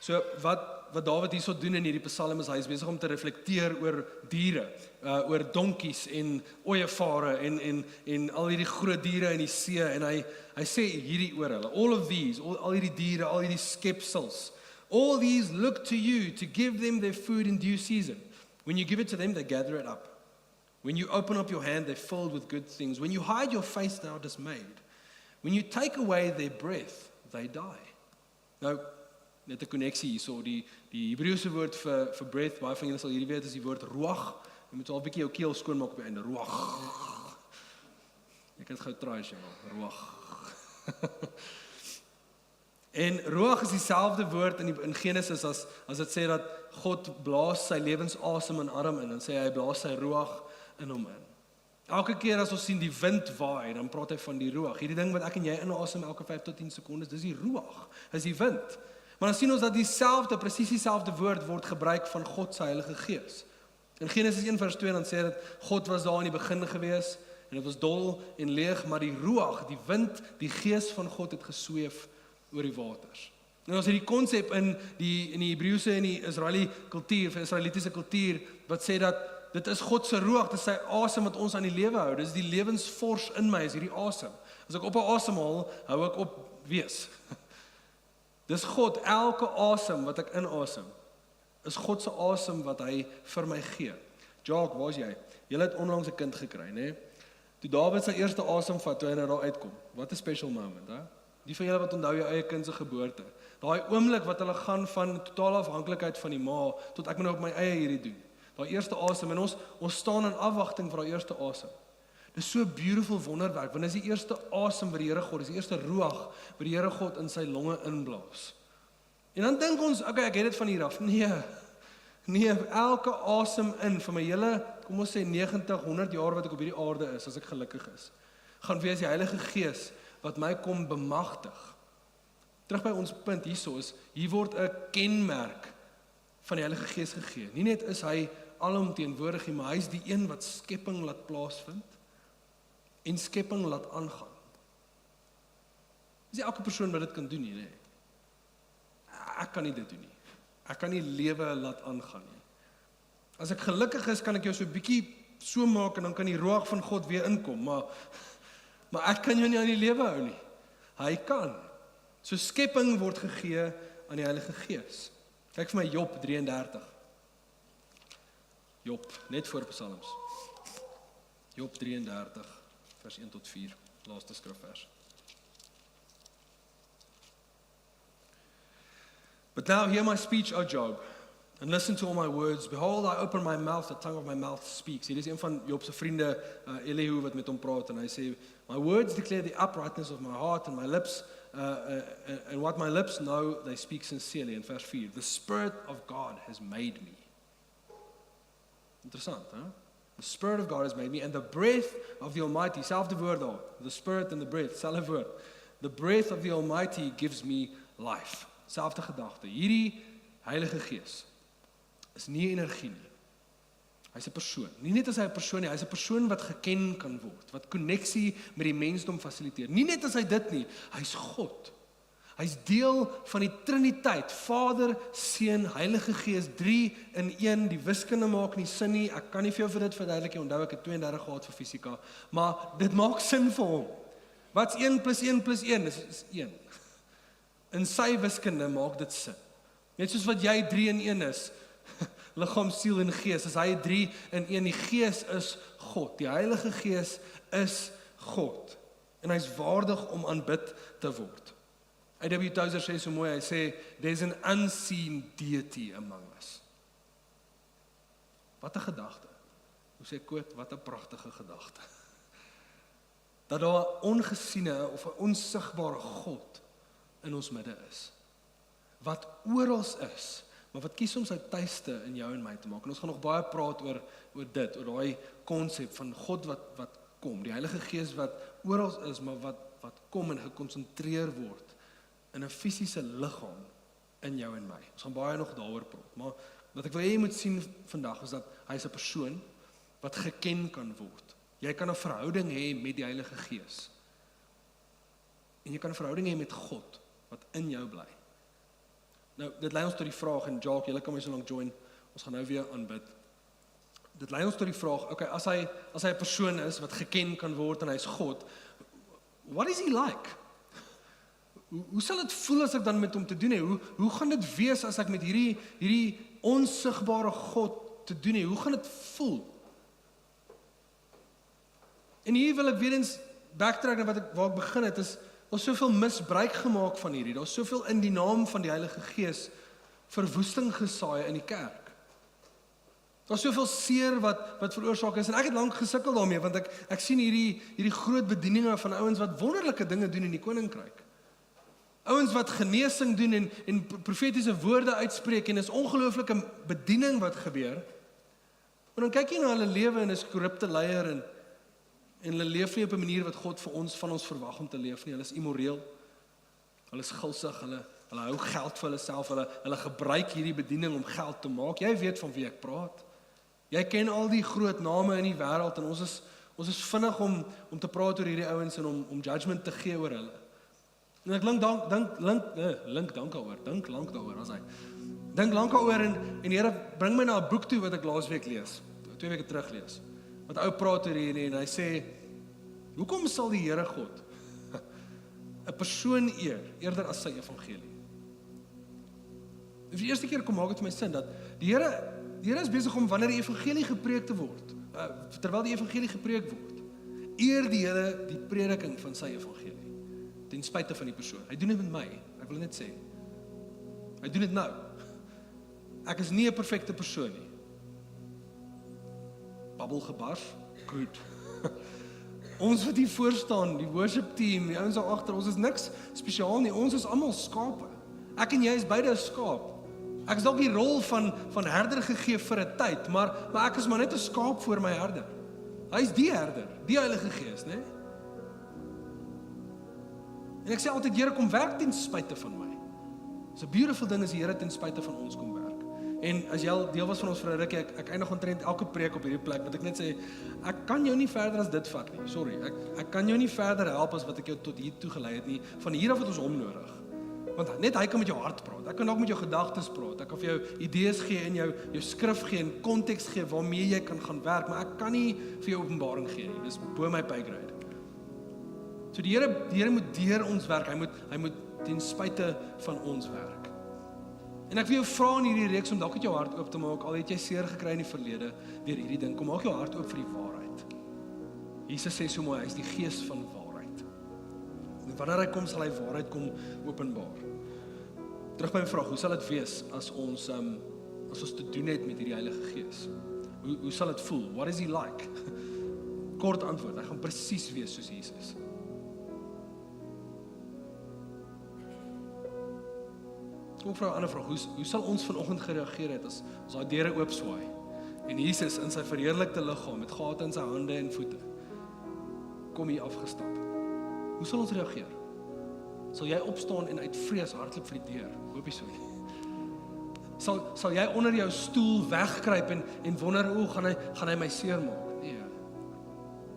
So, wat Dawid hierso doen in hierdie Psalm is, hy is besig om te reflekteer oor diere, oor donkies en ooievare en al hierdie groot diere in die see, en hy sê hierdie oor hulle, all of these, al hierdie diere, al hierdie skepsels, all these look to you to give them their food in due season. When you give it to them, they gather it up. When you open up your hand, they're filled with good things. When you hide your face, they are dismayed. When you take away their breath, they die. Nou, net 'n koneksie hierso, die Hebreëse woord vir breath, baie van julle sal hierdie weet, is die woord ruach. Jy moet al 'n bietjie jou keel skoonmaak op die einde, ruach. Ek kan dit gou try as jy wil, ruach. En ruach is dieselfde woord in Genesis as dit sê dat God blaas sy lewensasem in Adam in, en sê hy blaas sy ruach in hom in. Elke keer as ons sien die wind waai, dan praat hy van die ruach. Hierdie ding wat ek en jy inasem elke 5 tot 10 sekondes, dis die ruach, is die wind. Maar dan sien ons dat presies dieselfde woord word gebruik van God se Heilige Gees. In Genesis 1 vers 2 dan sê dit, God was daar in die begin gewees, en dit was dol en leeg, maar die ruach, die wind, die Gees van God het gesweef oor die waters. En ons het die konsep in die Hebreëse en die Israelitiese kultuur, wat sê dat dit is God se ruach, dit is sy asem wat ons aan die lewe hou, dit is die lewensvors in my, is hierdie asem. As ek op 'n asemhaal, hou ek op wees. Dis God, elke asem wat ek inasem, is God se asem wat hy vir my gee. Jacques, waar is jy? Jy het onlangs 'n kind gekry, né? Toe Dawid sy eerste asem vat, toe hy daar uitkom, wat 'n special moment, hè? Die van julle wat onthou jou eie kind se geboorte. Daai oomblik wat hulle gaan van totale afhanklikheid van die ma, tot ek moet nou op my eie hierdie doen. Daai eerste asem, en ons staan in afwagting vir daai eerste asem. Dis so 'n beautiful wonderwerk, want dis die eerste asem by die Here God, dis die eerste ruach by die Here God in sy longe inblaas. En dan dink ons, okay, ek het dit van hier af. Nee, elke asem in vir my hele, kom ons sê 90, 100 jaar wat ek op hierdie aarde is, as ek gelukkig is, gaan wees die Heilige Gees wat my kom bemagtig. Terug by ons punt hierso is, hier word 'n kenmerk van die Heilige Gees gegee. Nie net is hy alomteenwoordig nie, maar hy is die een wat skepping laat plaasvind en skepping laat aangaan. Dis nie elke persoon wat dit kan doen nie, nee. Ek kan nie dit doen nie. Ek kan nie lewe laat aangaan nie. As ek gelukkig is, kan ek jou so 'n bietjie so maak en dan kan die ruach van God weer inkom, maar maar ek kan jou nie aan die lewe hou nie. Hy kan. So skepping word gegee aan die Heilige Gees. Kyk vir my Job 33. Job, net voor Psalms. Job 33, vers 1 tot 4, laaste skrifvers. But now hear my speech, O Job, and listen to all my words. Behold, I open my mouth, the tongue of my mouth speaks. Hier is een van Job se vriende, Elihu, wat met hom praat, en hy sê, my words declare the uprightness of my heart, and my lips, and what my lips know, they speak sincerely. In vers 4, the Spirit of God has made me. Interessant, hè? The Spirit of God has made me, and the breath of the Almighty, selfde woord daar, the Spirit and the breath, selfde woord. The breath of the Almighty gives me life. Selfde gedagte. Hierdie Heilige Gees is nie energie nie. Hy's 'n persoon. Nie net as hy 'n persoon nie, hy's 'n persoon wat geken kan word, wat koneksie met die mensdom fasiliteer. Nie net as hy dit nie, hy's God. Hy's deel van die Triniteit, Vader, Seun, Heilige Gees, 3 in 1. Die wiskunde maak nie sin nie. Ek kan nie vir jou vir dit verduidelik nie. Onthou ek het 32 gehad vir fisika, maar dit maak sin vir hom. Wat's 1 + 1 + 1? Dis 1. In sy wiskunde maak dit sin. Net soos wat jy 3 in 1 is, liggaam, siel en gees, is hy 3 in 1. Die Gees is God. Die Heilige Gees is God. En hy's waardig om aanbid te word. A.W. Tozer sê so mooi, hy sê, there's an unseen deity among us. Wat 'n gedagte. Hoe sê Quote, wat 'n pragtige gedagte. Dat daar 'n ongesiene of 'n onsigbare God in ons midde is. Wat oral is, maar wat kies om sy tuiste in jou en my te maak. En ons gaan nog baie praat oor dit, oor daai konsep van God wat kom, die Heilige Gees wat oral is, maar wat kom en gekonsentreer word in 'n fisiese liggaam in jou en my. Ons gaan baie nog daaroor praat, maar wat ek wil hê jy moet sien vandag is dat hy is 'n persoon wat geken kan word. Jy kan 'n verhouding hê met die Heilige Gees. En jy kan 'n verhouding hê met God wat in jou bly. Nou, dit lei ons tot die vraag, en Jacques, julle kan my so lank join, ons gaan nou weer aanbid. Dit lei ons tot die vraag, okay, as hy 'n persoon is wat geken kan word en hy's God, what is he like? Hoe sal dit voel as ek dan met hom te doen het? Hoe gaan dit wees as ek met hierdie onsigbare God te doen het? Hoe gaan dit voel? En hier wil ek weer eens backtrack na waar ek begin het, is daar's soveel misbruik gemaak van hierdie. Daar's soveel in die naam van die Heilige Gees verwoesting gesaai in die kerk. Daar's soveel seer wat veroorsaak is, en ek het lank gesukkel daarmee, want ek sien hierdie groot bedieninge van ouens wat wonderlike dinge doen in die koninkryk. Ouens wat genesing doen en profetiese woorde uitspreek, en is ongelooflike bediening wat gebeur. Maar dan kyk jy na hulle lewe en is korrupte leier en hulle leef nie op 'n manier wat God van ons verwag om te leef nie. Hulle is immoreel. Hulle is gulsig, hulle hou geld vir hulle self, hulle gebruik hierdie bediening om geld te maak. Jy weet van wie ek praat. Jy ken al die groot name in die wêreld, en ons is vinnig om te praat oor hierdie ouens en om judgment te gee oor hulle. En ek dink lank daaroor as hy. Dink lank daaroor en die Here bring my na 'n boek toe wat ek laasweek lees, 2 weke terug lees. Wat ou praat oor hierdie en hy sê, hoekom sal die Here God 'n persoon eerder as sy evangelie? Die eerste keer kom maak dit vir my sin dat die Here is besig om wanneer die evangelie gepreek te word, terwyl die evangelie gepreek word, eer die Here die prediking van sy evangelie. Ten spyte van die persoon. Hy doen dit met my, ek wil net sê. Hy doen dit nou. Ek is nie 'n perfekte persoon nie. Babbel gebars, goed. Ons wat hier voor staan, die worship team, die ouens daar agter, ons is niks spesiaal nie, ons is almal skape. Ek en jy is beide 'n skaap. Ek is dalk die rol van herder gegee vir 'n tyd, maar ek is maar net 'n skaap voor my herder. Hy is die herder, die Heilige Gees, né? En ek sê altyd, Here kom werk ten spyte van my. It's a beautiful ding as die Here ten spyte van ons kom werk. En as jy al deel was van ons vir 'n rukkie, ek eindig omtrent elke preek op hierdie plek, wat ek net sê, ek kan jou nie verder as dit vat nie. Sorry, ek kan jou nie verder help as wat ek jou tot hier toe gelei het nie. Van hier af het ons hom nodig. Want net hy kan met jou hart praat. Ek kan ook met jou gedagtes praat. Ek kan vir jou idees gee en jou skrif gee en konteks gee waarmee jy kan gaan werk, maar ek kan nie vir jou openbaring gee nie. Dis bo my pay grade. So die Here moet deur ons werk, hy moet ten spyte van ons werk. En ek wil jou vra in hierdie reeks om dalk net jou hart oop te maak, al het jy seer gekry in die verlede, deur hierdie ding, kom maak jou hart oop vir die waarheid. Jesus sê so mooi, hy is die gees van waarheid. En wanneer hy kom, sal hy waarheid kom openbaar. Terug by my vraag, hoe sal dit wees as ons te doen het met hierdie Heilige Gees? Hoe sal dit voel? What is he like? Kort antwoord, hy gaan presies wees soos Jesus. Kom vra 'n ander vraag, hoe sal ons vanoggend gereageer het as daai deure oop swaai en Jesus in sy verheerlikte liggaam met gate in sy hande en voete kom hier afgestap? Hoe sal ons reageer? Sal jy opstaan en uit vrees hardloop vir die deur? Hoop jy so nie. Sal jy onder jou stoel wegkruip en wonder, gaan hy my seermaak? Nee.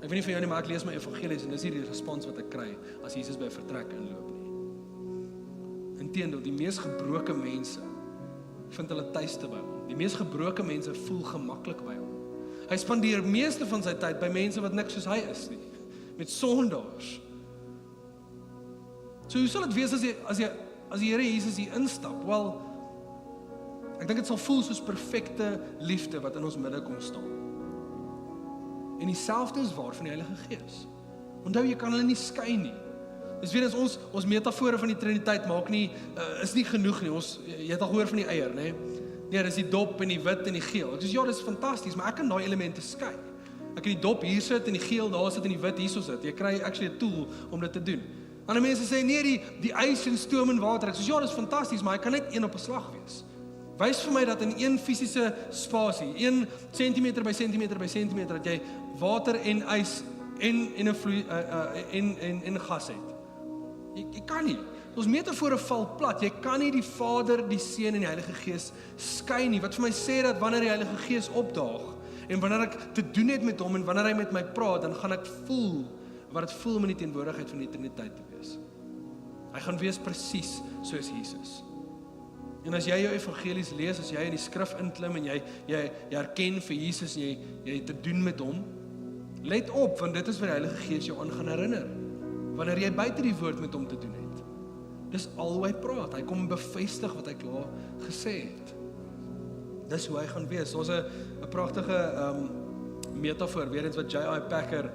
Ek weet nie van jou nie, maar ek lees my evangelies en dis nie die respons wat ek kry as Jesus by 'n vertrek inloop nie. Inteendeel, die mees gebroke mense vind hulle tuiste by hom. Die mees gebroke mense voel gemaklik by hom. Hy spandeer meeste van sy tyd by mense wat niks soos hy is nie, met sondaars. So hoe sal dit wees as die Here Jesus hier instap? Wel, ek dink dit sal voel soos perfekte liefde wat in ons midde kom staan. En dieselfde is waar van die Heilige Gees. Onthou, jy kan hulle nie skei nie. Dis weer as ons metafore van die Triniteit maak nie, is nie genoeg nie. Jy het al gehoor van die eier, né? Nee, dis die dop en die wit en die geel. Ek sê ja, dis fantasties, maar ek kan daai elemente skei. Ek kan die dop hier sit en die geel daar sit en die wit hierso sit. Jy kry actually 'n tool om dit te doen. Ander mense sê nee, die ys en stoom en water. Ek sê ja, dis fantasties, maar hy kan net een op 'n slag wees. Wys vir my dat in een fisiese spasie, 1 sentimeter by sentimeter by sentimeter, dat jy water en ys en 'n vloei en gas het. Jy kan nie. Ons metafore val plat. Jy kan nie die Vader, die Seun en die Heilige Gees skei nie. Wat vir my sê dat wanneer die Heilige Gees opdaag en wanneer ek te doen het met hom en wanneer hy met my praat, dan gaan ek voel wat dit voel om in die teenwoordigheid van die eterniteit te wees. Hy gaan wees presies soos Jesus. En as jy jou evangelies lees, as jy in die skrif inklim en jy herken vir Jesus en jy te doen met hom, let op, want dit is wat die Heilige Gees jou aan gaan herinner. Wanneer jy buite die woord met hom te doen het. Dis al hoe hy praat. Hy kom bevestig wat hy klaar gesê het. Dis hoe hy gaan wees. Ons 'n pragtige metafoor, weer eens wat J.I. Packer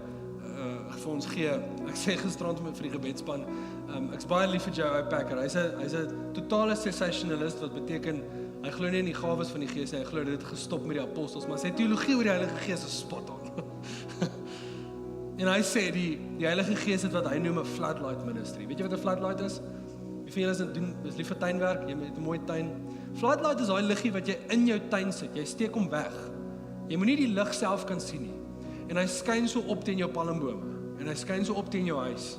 vir ons gee. Ek sê gisterand vir die gebedspan, ek's baie lief vir J.I. Packer. Hy's 'n totale cessationalist, wat beteken hy glo nie in die gawes van die Gees nie. Hy glo dit het gestop met die apostels, maar sy teologie oor die Heilige Gees is spot on. En hy sê die Heilige Gees het wat hy noem 'n floodlight ministry. Weet jy wat 'n floodlight is? Wie van julle is lief vir tuinwerk? Jy het 'n mooi tuin. Floodlight is daai liggie wat jy in jou tuin sit. Jy steek hom weg. Jy moenie die lig self kan sien nie. En hy skyn so op teen jou palmbome. En hy skyn so op teen jou huis.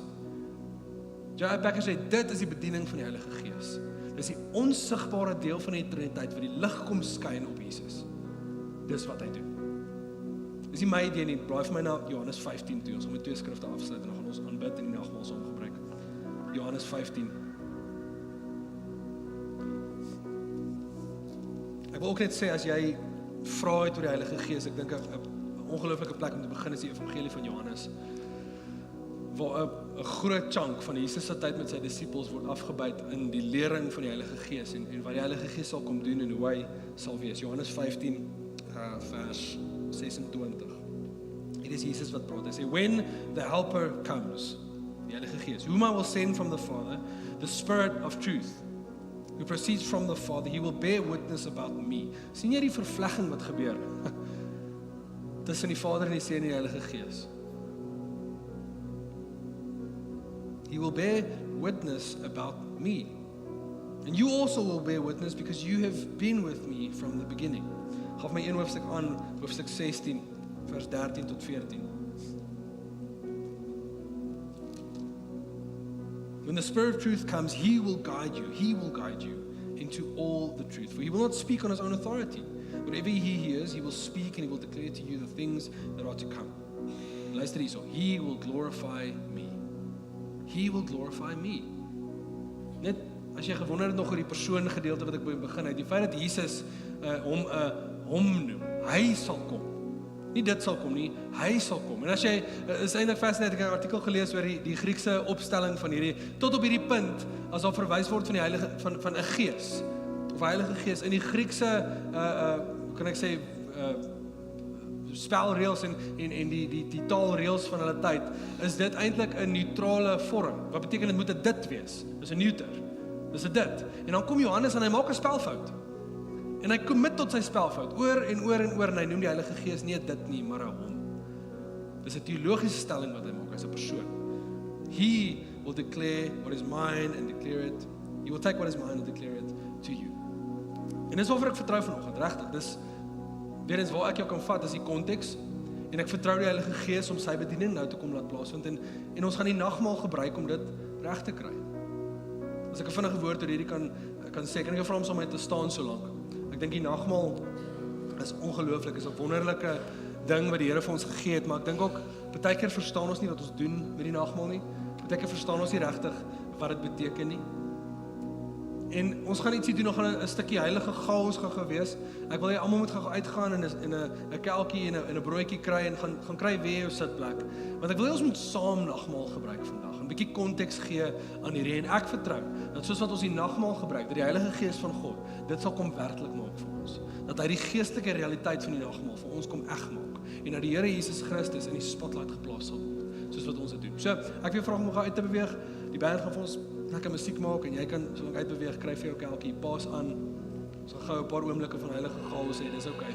J.I. Packer sê dit is die bediening van die Heilige Gees. Dis die onsigbare deel van die eterniteit wat die lig kom skyn op Jesus. Dis wat hy doen. Dis nie my idee nie, blaai vir my na Johannes 15 toe, ons gaan met 2 skrifte afsluit en dan gaan ons aanbid en die nagmaal saam gebruik. Johannes 15. Ek wil ook net sê, as jy vra het oor die Heilige Gees, ek dink 'n ongelooflike plek om te begin is die evangelie van Johannes, waar 'n groot chunk van Jesus se tyd met sy disippels word afgebyt in die lering van die Heilige Gees en wat die Heilige Gees sal kom doen en hoe hy sal wees. Johannes 15 vers 26. It is Jesus wat praat. Hy sê, when the helper comes, die Heilige Gees, whom I will send from the Father, the Spirit of truth, who proceeds from the Father, he will bear witness about me. Sien jy die vervlegging wat gebeur tussen die Vader en die Seun en die Heilige Gees? He will bear witness about me. And you also will bear witness because you have been with me from the beginning. Gaf my een hoofstuk aan, hoofstuk 16, vers 13 tot 14. When the Spirit of truth comes, he will guide you into all the truth. For he will not speak on his own authority. Whatever he hears, he will speak and he will declare to you the things that are to come. Luister hierso, he will glorify me. He will glorify me. Net as jy gewonder het nog oor die persoon gedeelte wat ek by begin het, die feit dat Jesus hom noem, hy sal kom. Nie dit sal kom nie, hy sal kom. En as jy, is eintlik fascinating, ek het 'n artikel gelees oor die Griekse opstelling van hierdie, tot op hierdie punt, as daar verwys word van die heilige, van 'n gees, of Heilige Gees, in die Griekse, kan ek sê, spelreëls en die taalreëls van hulle tyd, is dit eintlik 'n neutrale vorm. Wat beteken dit moet 'n dit wees? Dis 'n neuter. Dis 'n dit. En dan kom Johannes en hy maak 'n spelfout. En hy commit tot sy spelfout, oor en oor en oor, en hy noem die Heilige Gees nie 'n dit nie, maar 'n hom. Dis 'n teologiese stelling wat hy maak, as 'n persoon. He will declare what is mine and declare it. He will take what is mine and declare it to you. En dis waarvoor ek vertrou vanoggend, regtig. Dis weer eens waar ek jou kan vat, is die konteks. En ek vertrou die Heilige Gees om sy bediening nou te kom laat plaasvind. En ons gaan die nagmaal gebruik om dit reg te kry. As ek 'n vinnige woord oor hierdie kan sê, kan ek jou vra om saam met my te staan so lank. Ek dink die nagmaal is ongelooflik, is 'n wonderlike ding wat die Here vir ons gegee het, maar ek dink ook, baie keer verstaan ons nie wat ons doen met die nagmaal nie. Baie keer verstaan ons nie regtig wat dit beteken nie. En ons gaan ietsie doen, nog 'n stukkie heilige chaos gaan wees. Ek wil jy almal moet gaan uitgaan en 'n kelkie en 'n broodjie kry en gaan kry weer jou sitplek. Want ek wil jy ons moet saam nagmaal gebruik vandag. 'n Bietjie konteks gee aan hierdie, en ek vertrou dat soos wat ons die nagmaal gebruik, dat die Heilige Gees van God dit sal kom werklik maak vir ons. Dat hy die geestelike realiteit van die nagmaal vir ons kom eg maak. En dat die Here Jesus Christus in die spotlight geplaas sal word, soos wat ons dit doen. So, ek wil vra om uit te beweeg. Die band gaan vir ons lekker musiek maak en jy kan so lank uitbeweeg, kry vir jou kelkie, paas aan. Ons gaan gou 'n paar oomblikke van heilige chaos hê, dis okay.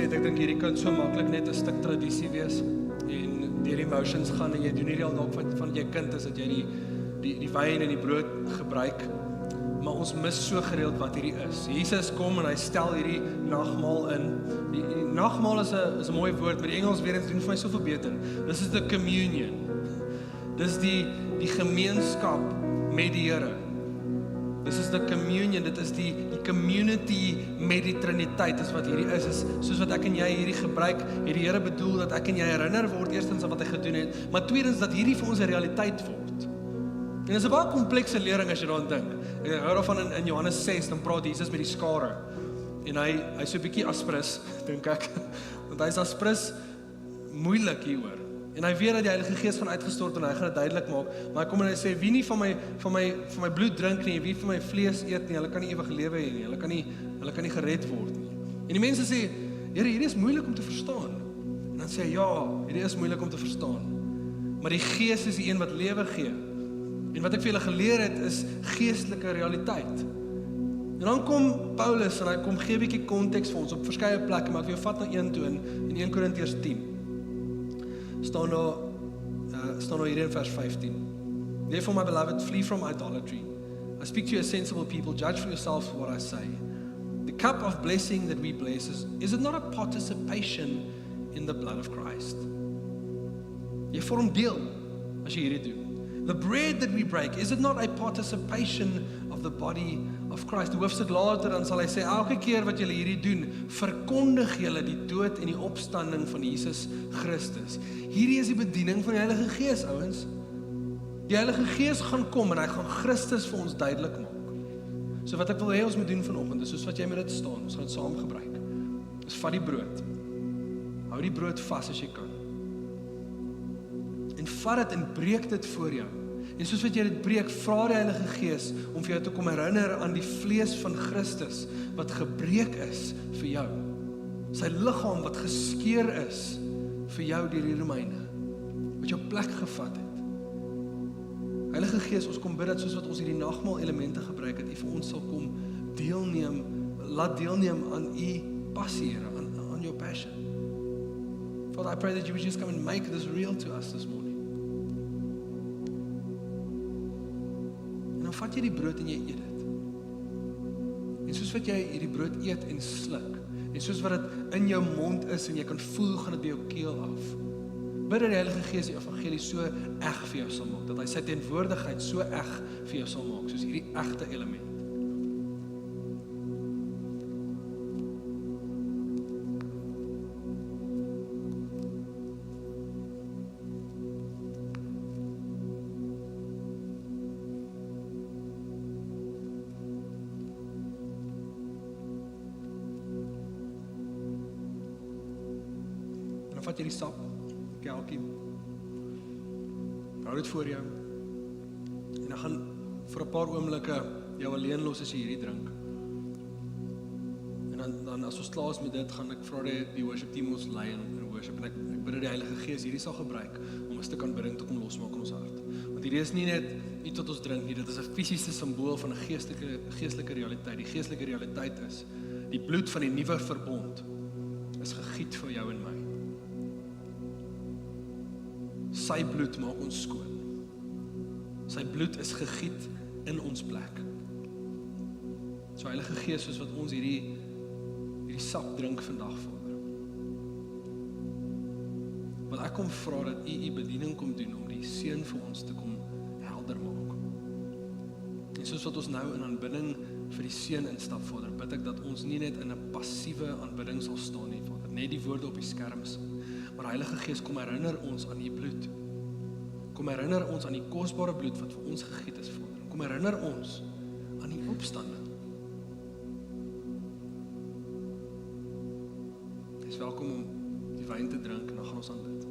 Ek dink hierdie kan so maklik net 'n stuk tradisie wees en deur die motions gaan en jy doen hierdie al dalk van jy kind is dat jy die wyn en die brood gebruik, maar ons mis so gereeld wat hierdie is. Jesus kom en hy stel hierdie nagmaal in. Die nagmaal is 'n mooi woord, maar die Engels weer eens doen vir my soveel beter. This is the communion. Dis die gemeenskap met die Here. This is the communion, dit is die community met die Triniteit, is wat hierdie is soos wat ek en jy hierdie gebruik, het die Here bedoel dat ek en jy herinner word, eerstens aan wat hy gedoen het, maar tweedens dat hierdie vir ons 'n realiteit word. En dit is 'n baie komplekse lering as jy daaraan dink. Ek hou daarvan in Johannes 6, dan praat Jesus met die skare, en hy so 'n bietjie aspres, dink ek, want hy is aspres moeilik hieroor. En hy weet dat die Heilige Gees gaan uitgestort en hy gaan dit duidelik maak, maar hy kom en hy sê, wie nie van my bloed drink nie, wie van my vlees eet nie, hulle kan nie ewige lewe hê nie, hulle kan nie gered word nie. En die mense sê, Here, hierdie is moeilik om te verstaan. En dan sê hy, ja, hierdie is moeilik om te verstaan. Maar die Gees is die een wat lewe gee. En wat ek vir julle geleer het, is geestelike realiteit. En dan kom Paulus en hy kom gee 'n bietjie konteks vir ons op verskeie plekke, maar ek wil jou vat na 1 toe in 1 Korintiërs 10. Staan nou hier in vers 15. Therefore, my beloved, flee from idolatry. I speak to you as sensible people, judge for yourselves what I say. The cup of blessing that we bless, is it not a participation in the blood of Christ? Jy vorm deel as jy hierdie doen. The bread that we break, is it not a participation of the body of Christ? Die hoofstuk later dan sal hy sê, elke keer wat julle hierdie doen, verkondig julle die dood en die opstanding van Jesus Christus. Hierdie is die bediening van die Heilige Gees, ouens. Die Heilige Gees gaan kom en hy gaan Christus vir ons duidelik maak. So wat ek wil hê ons moet doen vanoggend, is soos wat jy met dit staan, ons gaan saam gebruik. Is vat die brood. Hou die brood vas as jy kan. En vat dit en breek dit voor jou. En soos wat jy dit breek, vra die Heilige Gees om vir jou te kom herinner aan die vlees van Christus wat gebreek is vir jou. Sy liggaam wat geskeur is vir jou deur die Romeine, wat jou plek gevat het. Heilige Gees, ons kom bid dat soos wat ons hierdie nagmaal elemente gebruik het, U vir ons sal kom laat deelneem aan U passie, Here, aan your passion. Father, I pray that you would just come and make this real to us this morning. En dan vat jy die brood en jy eet dit. En soos wat jy hierdie brood eet en sluk, en soos wat dit in jou mond is en jy kan voel, gaan dit by jou keel af. Bid dat die Heilige Gees die evangelie so eg vir jou sal maak, dat hy sy teenwoordigheid so eg vir jou sal maak, soos hierdie egte element. En dan vat jy die sap, kelkie, hou dit voor jou, en dan gaan vir 'n paar oomblikke jou alleen los as jy hierdie drink. En dan as ons klaar is met dit, gaan ek vra die worship team ons lei in worship, en ek bid dat die Heilige Gees hierdie sal gebruik om 'n stuk aanbidding te kom losmaak in ons hart. Want hierdie is nie net iets wat ons drink nie, dit is 'n fisiese simbool van 'n geestelike realiteit. Die geestelike realiteit is, die bloed van die nuwe verbond is gegiet vir jou en my. Sy bloed maak ons skoon. Sy bloed is gegiet in ons plek. So Heilige Gees, soos wat ons hierdie sap drink vandag, Vader, wil ek kom vra dat U bediening kom doen om die seën vir ons te kom helder maak. En soos wat ons nou in aanbidding vir die seën instap, Vader, bid ek dat ons nie net in 'n passiewe aanbidding sal staan nie, Vader, net die woorde op die skerms, maar Heilige Gees, kom herinner ons aan U bloed. Kom herinner ons aan die kosbare bloed wat vir ons gegiet is, Vader. Kom herinner ons aan die opstanding. Jy is welkom om die wyn te drink en dan gaan ons aan dit.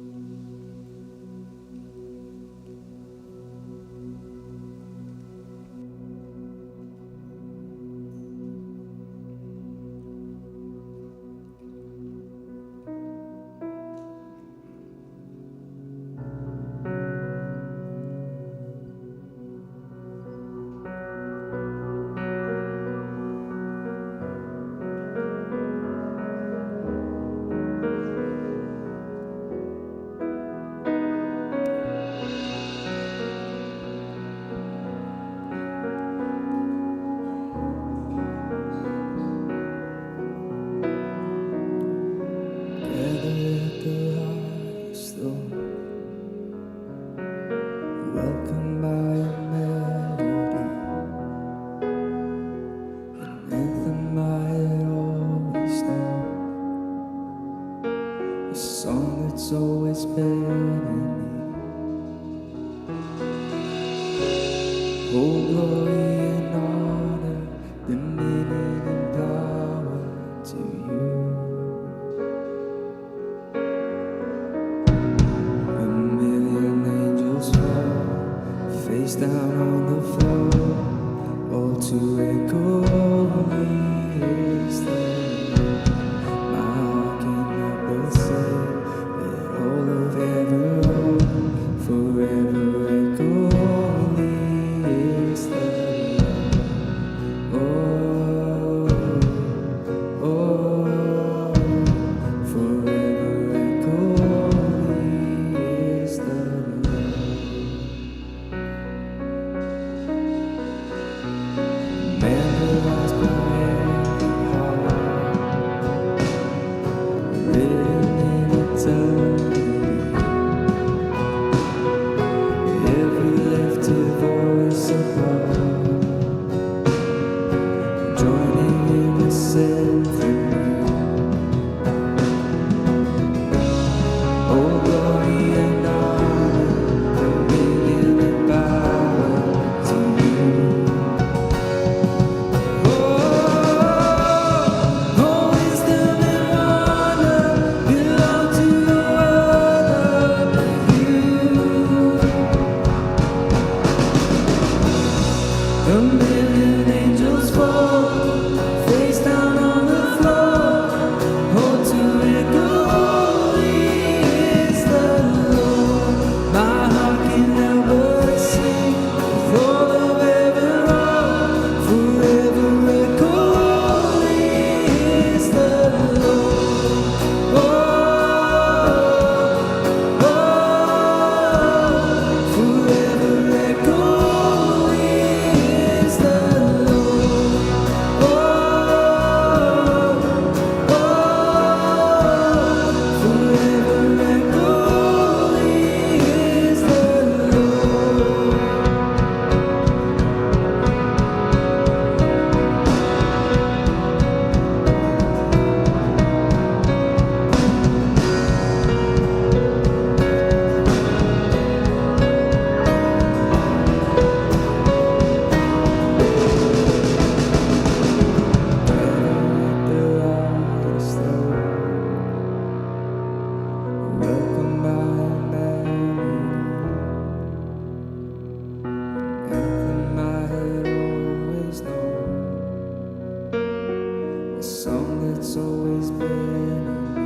song that's always been in me.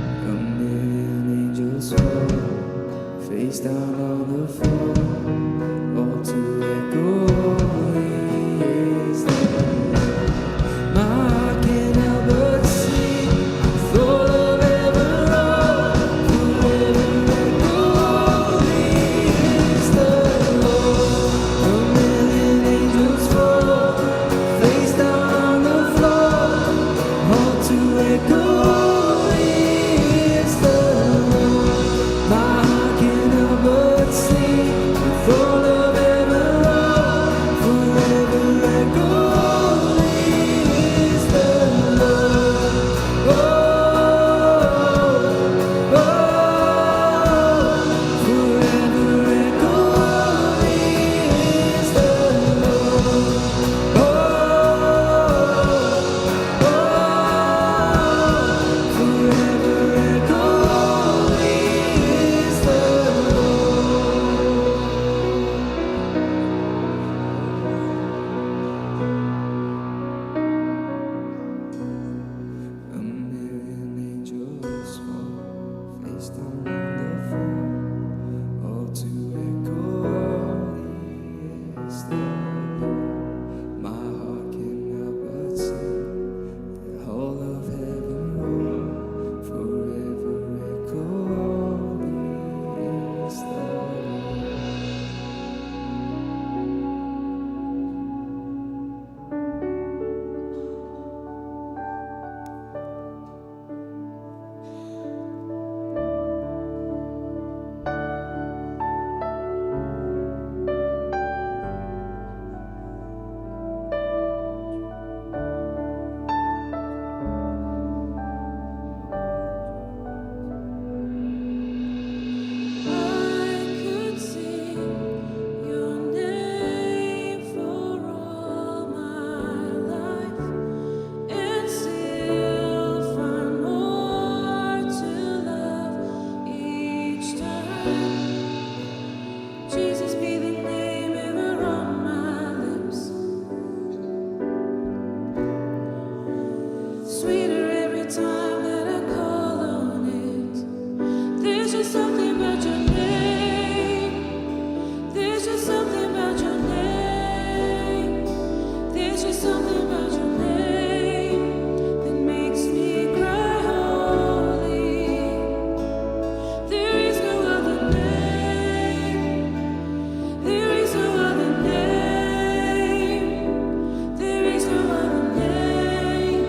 A million angels fall, face down on the floor, all to echo is the Lord. My heart can't help but sing, with all of heaven roll, forever echo is the Lord. A million angels fall, face down on the floor, all to echo is the Lord. My heart can't help but sing, with all of heaven roll, forever echo is the Lord. Oh, oh, forever echo is the Lord. Oh, forever echo is the Lord. A million angels fall, face down on the floor, all to echo is the Lord. My heart can't help but sing, the whole of heaven roll, forever echo is the Lord. I could sing your name for all my life and still find more to love each time. Jesus be the name ever on my lips, sweeter every time that I call on it. There's just something about your name. There's just something about your name. There's just something about your name that makes me cry holy. There is no other name. There is no other name. There is no other name.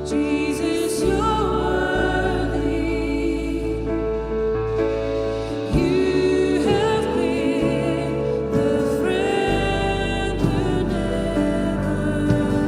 Jesus, you're worthy. You have been the friend who never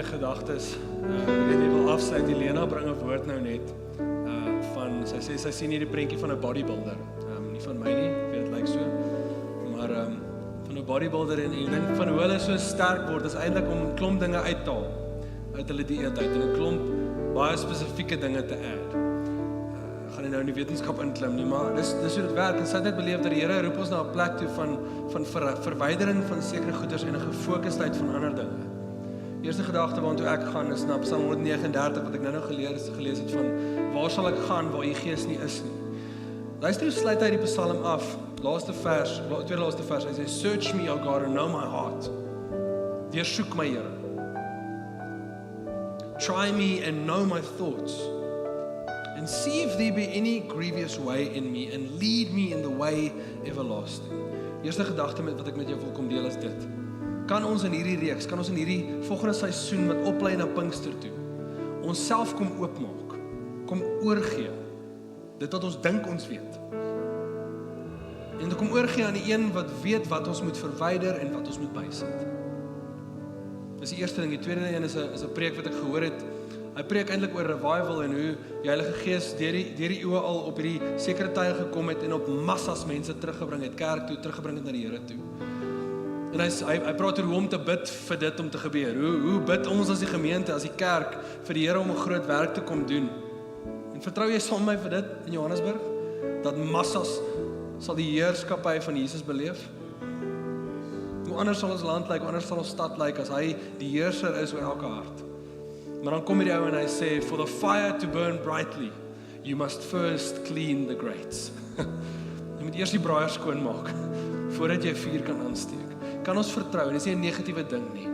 2 gedagtes. Ek weet nie, wil afsluit. Helena bring 'n woord nou net van, sy sê sy sien hierdie prentjie van 'n bodybuilder. Nie van my nie, ek weet dit lyk so, maar van 'n bodybuilder en ek dink van hoe hulle so sterk word is eintlik om 'n klomp dinge uit te haal uit hulle dieet uit en 'n klomp baie spesifieke dinge te add. Gaan nie nou in die wetenskap inklim nie, maar dis hoe dit werk. En sy het net beleef dat die Here roep ons na 'n plek toe van verwydering van sekere goeders en 'n gefokusdheid van ander dinge. Die eerste gedagte waartoe ek gaan is na Psalm 139 wat ek nou gelees het van waar sal ek gaan waar u gees nie is nie. Luister hoe sluit hy die Psalm af. Tweede laaste vers. Hy sê search me, O God, and know my heart. Deursoek my, Here. Try me and know my thoughts. And see if there be any grievous way in me and lead me in the way everlasting. Eerste gedagte wat ek met jou wil kom deel is dit. Kan ons in hierdie reeks, kan ons in hierdie volgende seisoen wat oplei na Pinkster toe, ons self kom oopmaak, kom oorgee, dit wat ons dink ons weet. En dan kom oorgee aan die een wat weet wat ons moet verwyder en wat ons moet bysit. Dis die eerste ding. Die tweede een is 'n preek wat ek gehoor het. Hy preek eintlik oor revival en hoe die Heilige Gees deur die eeue al op hierdie sekere tye gekom het en op massas mense teruggebring het, kerk toe, teruggebring het na die Here toe. En hy praat oor hoe om te bid vir dit om te gebeur. Hoe bid ons as die gemeente, as die kerk, vir die Here om 'n groot werk te kom doen. En vertrou jy saam met my vir dit in Johannesburg? Dat massas sal die heerskappy van Jesus beleef? Hoe anders sal ons land lyk, hoe anders sal ons stad lyk as hy die heerser is oor elke hart. Maar dan kom hierdie ou en hy sê, for the fire to burn brightly, you must first clean the grates. Jy moet eers die braaiers skoonmaak, voordat jy vuur kan aansteek. Kan ons vertrou, en dit is nie 'n negatiewe ding nie,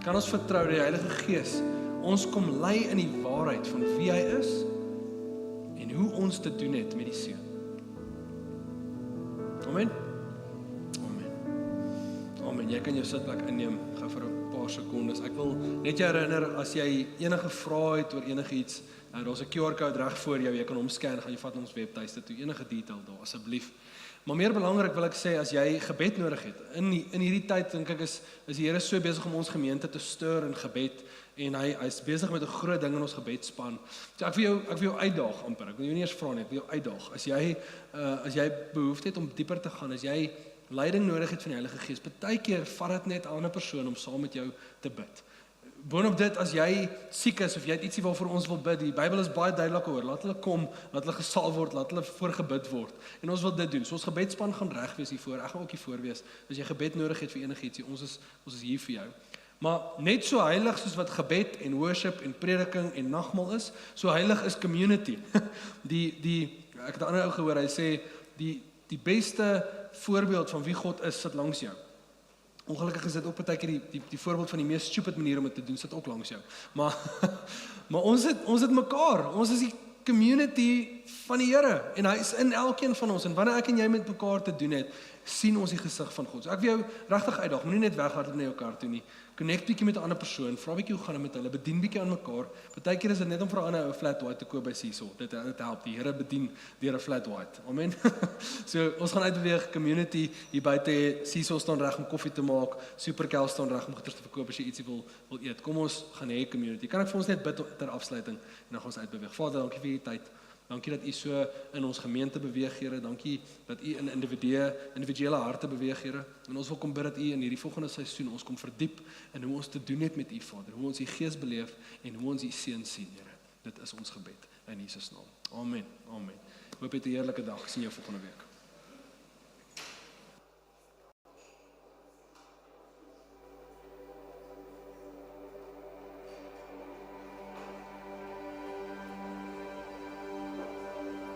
kan ons vertrou dat die Heilige Gees ons kom lei in die waarheid van wie hy is, en hoe ons te doen het met die seun. Amen. Amen. Jy kan jou sitplek inneem, gou vir 'n paar sekondes. Ek wil net jou herinner, as jy enige vrae het oor enigiets, daar's 'n QR-code reg voor jou, jy kan hom scan, gaan jy vat ons webtuiste toe, enige detail daar, asseblief. Maar meer belangrik wil ek sê, as jy gebed nodig het, in hierdie tyd, dink ek is die Here so besig om ons gemeente te stuur in gebed, en hy's besig met 'n groot ding in ons gebedspan. So ek wil jou uitdaag amper, ek wil jou nie eers vra nie, ek wil jou uitdaag. As jy behoefte het om dieper te gaan, as jy leiding nodig het van die Heilige Gees, partykeer vat dit net 'n ander persoon om saam met jou te bid. Boonop dit, as jy siek is of jy het ietsie waarvoor ons wil bid, die Bybel is baie duidelik oor, laat hulle kom, laat hulle gesalf word, laat hulle voorgebid word. En ons wil dit doen. So ons gebedspan gaan reg wees hiervoor. Ek gaan ook hiervoor wees. As jy gebed nodig het vir enigiets, ons is hier vir jou. Maar net so heilig soos wat gebed en worship en prediking en nagmaal is, so heilig is community. Ek het 'n ander ou gehoor, hy sê die beste voorbeeld van wie God is, sit langs jou. Ongelukkig is dit ook partykeer die voorbeeld van die mees stupid manier om dit te doen, sit ook langs jou. Maar ons het mekaar. Ons is die community van die Here en hy is in elkeen van ons. En wanneer ek en jy met mekaar te doen het, sien ons die gesig van God. So ek wil jou regtig uitdaag, moenie net weghardloop na jou kar toe nie. Connect bietjie met 'n ander persoon, vra bietjie hoe gaan dit met hulle, bedien bietjie aan mekaar. Partykeer is dit net om vir 'n ander 'n flat white te koop by Cecil. Dit help, die Here bedien deur 'n flat white. Amen. So ons gaan uitbeweeg, community hier buite, Cecil staan reg om koffie te maak, Superkel staan reg om goeders te verkoop as jy ietsie wil eet. Kom ons gaan hê community. Kan ek vir ons net bid ter afsluiting en dan gaan ons uitbeweeg. Vader, dankie vir hierdie tyd. Dankie dat u so in ons gemeente beweeg, Here. Dankie dat u in individuele harte beweeg, Here. En ons wil kom bid dat u in hierdie volgende seisoen ons kom verdiep in hoe ons te doen het met u, Vader. Hoe ons u Gees beleef en hoe ons u seun sien, Here. Dit is ons gebed in Jesus naam. Amen. Amen. Ek hoop jy het 'n heerlike dag. Sien jou volgende week.